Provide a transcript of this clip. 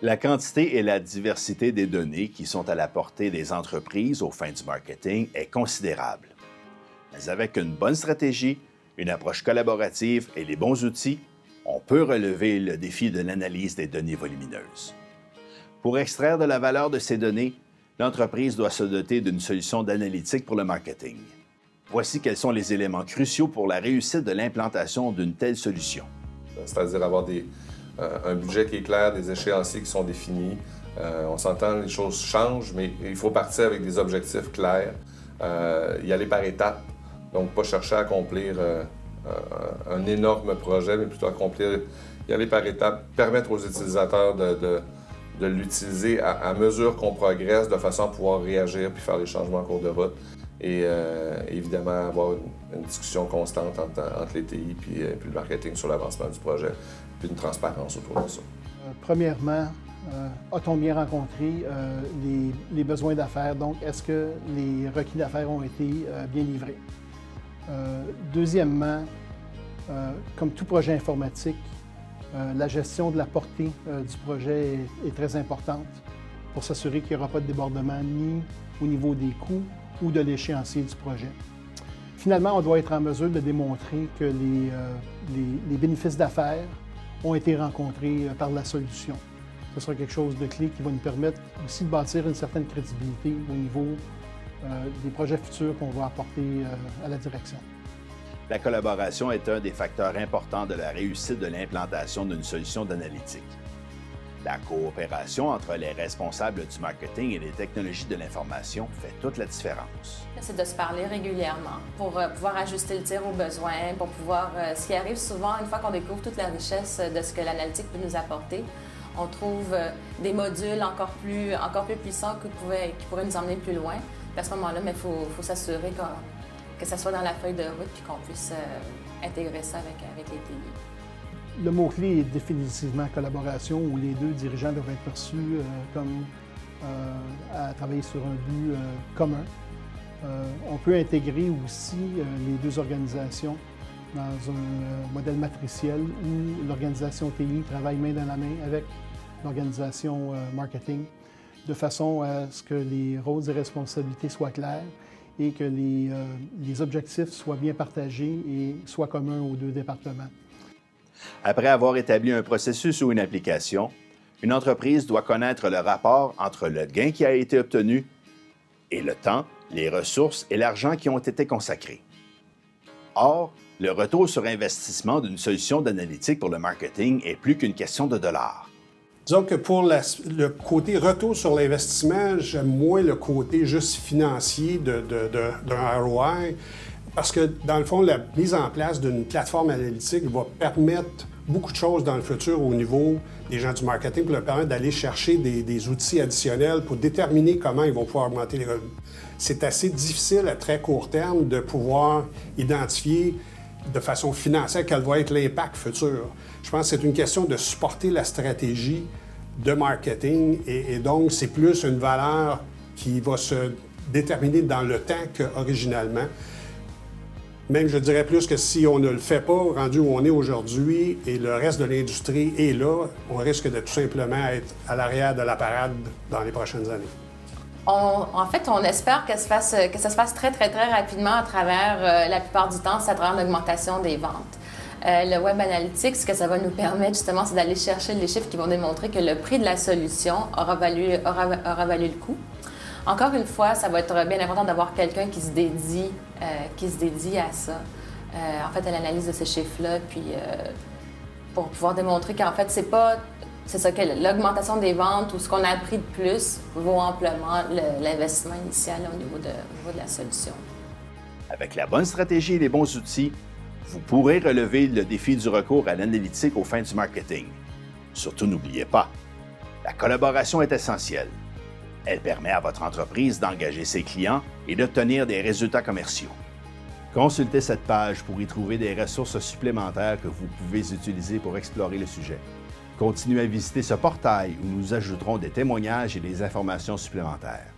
La quantité et la diversité des données qui sont à la portée des entreprises aux fins du marketing est considérable. Mais avec une bonne stratégie, une approche collaborative et les bons outils, on peut relever le défi de l'analyse des données volumineuses. Pour extraire de la valeur de ces données, l'entreprise doit se doter d'une solution d'analytique pour le marketing. Voici quels sont les éléments cruciaux pour la réussite de l'implantation d'une telle solution. C'est-à-dire avoir un budget qui est clair, des échéanciers qui sont définis. On s'entend, les choses changent, mais il faut partir avec des objectifs clairs, y aller par étapes, donc pas chercher à accomplir un énorme projet, mais plutôt y aller par étapes, permettre aux utilisateurs de l'utiliser à mesure qu'on progresse, de façon à pouvoir réagir puis faire les changements en cours de route. Et évidemment, avoir une discussion constante entre les TI puis le marketing sur l'avancement du projet, puis une transparence autour de ça. Premièrement, a-t-on bien rencontré les besoins d'affaires? Donc, est-ce que les requis d'affaires ont été bien livrés? Deuxièmement, comme tout projet informatique, la gestion de la portée du projet est très importante pour s'assurer qu'il n'y aura pas de débordement ni au niveau des coûts ou de l'échéancier du projet. Finalement, on doit être en mesure de démontrer que les bénéfices d'affaires ont été rencontrés par la solution. Ce sera quelque chose de clé qui va nous permettre aussi de bâtir une certaine crédibilité au niveau des projets futurs qu'on va apporter à la direction. La collaboration est un des facteurs importants de la réussite de l'implantation d'une solution d'analytique. La coopération entre les responsables du marketing et les technologies de l'information fait toute la différence. C'est de se parler régulièrement pour pouvoir ajuster le tir aux besoins, pour pouvoir, ce qui arrive souvent, une fois qu'on découvre toute la richesse de ce que l'analytique peut nous apporter, on trouve des modules encore plus puissants qui pourraient nous emmener plus loin. Puis à ce moment-là, il faut s'assurer que ça soit dans la feuille de route puis qu'on puisse intégrer ça avec les TI. Le mot-clé est définitivement collaboration, où les deux dirigeants doivent être perçus comme à travailler sur un but commun. On peut intégrer aussi les deux organisations dans un modèle matriciel où l'organisation TI travaille main dans la main avec l'organisation marketing, de façon à ce que les rôles et responsabilités soient clairs et que les objectifs soient bien partagés et soient communs aux deux départements. Après avoir établi un processus ou une application, une entreprise doit connaître le rapport entre le gain qui a été obtenu et le temps, les ressources et l'argent qui ont été consacrés. Or, le retour sur investissement d'une solution d'analytique pour le marketing est plus qu'une question de dollars. Disons que pour le côté retour sur l'investissement, j'aime moins le côté juste financier d'un ROI, parce que, dans le fond, la mise en place d'une plateforme analytique va permettre beaucoup de choses dans le futur au niveau des gens du marketing, pour leur permettre d'aller chercher des outils additionnels pour déterminer comment ils vont pouvoir augmenter les revenus. C'est assez difficile à très court terme de pouvoir identifier de façon financière quel va être l'impact futur. Je pense que c'est une question de supporter la stratégie de marketing et donc c'est plus une valeur qui va se déterminer dans le temps qu'originalement. Même, je dirais plus que si on ne le fait pas, rendu où on est aujourd'hui, et le reste de l'industrie est là, on risque de tout simplement être à l'arrière de la parade dans les prochaines années. En fait, on espère que ça se fasse très, très, très rapidement à travers, la plupart du temps, c'est à travers l'augmentation des ventes. Le Web Analytics, ce que ça va nous permettre, justement, c'est d'aller chercher les chiffres qui vont démontrer que le prix de la solution aura valu le coup. Encore une fois, ça va être bien important d'avoir quelqu'un qui se dédie à ça, en fait, à l'analyse de ces chiffres-là, puis pour pouvoir démontrer qu'en fait, c'est ça, que l'augmentation des ventes ou ce qu'on a appris de plus vaut amplement l'investissement initial au niveau de la solution. Avec la bonne stratégie et les bons outils, vous pourrez relever le défi du recours à l'analytique aux fins du marketing. Surtout, n'oubliez pas, la collaboration est essentielle. Elle permet à votre entreprise d'engager ses clients et d'obtenir des résultats commerciaux. Consultez cette page pour y trouver des ressources supplémentaires que vous pouvez utiliser pour explorer le sujet. Continuez à visiter ce portail où nous ajouterons des témoignages et des informations supplémentaires.